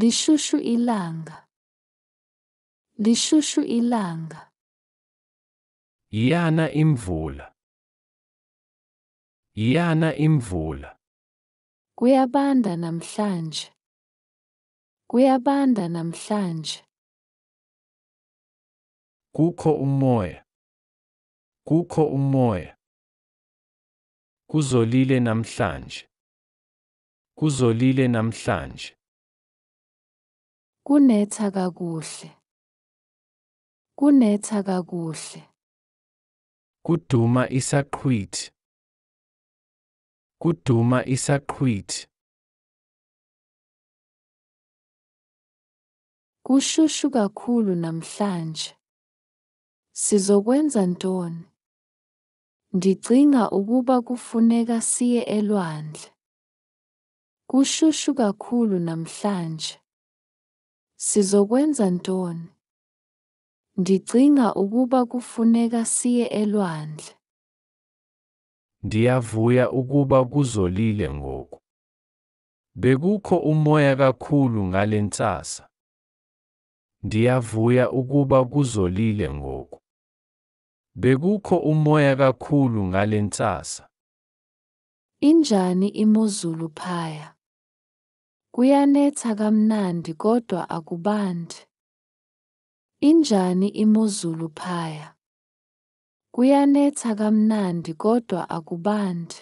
Lishushu ilanga. Lishushu ilanga. Iyana imvula. Iyana imvula. Kuyabanda namhlanje. Kuyabanda namhlanje. Kukho umoya. Kukho umoya. Kuzolile namhlanje. Kuzolile namhlanje. Kunetha kakuhle. Kunetha kakuhle. Kuduma isaqhwithi. Kuduma isaqhwithi. Kushushu kakhulu namhlanje. Sizokwenza ntoni? Ndicinga ukuba kufuneka siye elwandle. Kushushu kakhulu namhlanje. Sizokwenza ntoni? Ndicinga ukuba kufuneka siye elwandle. Ndiyavuya ukuba kuzolile ngoku. Bekukho umoya kakhulu ngale ntsasa. Ndiyavuya ukuba kuzolile ngoku. Bekukho umoya kakhulu ngale ntsasa. Injani imozulu phaya? Kuyanetha kamnandi kodwa akubandi. Injani imozulu phaya? Kuyanetha kamnandi kodwa akubandi.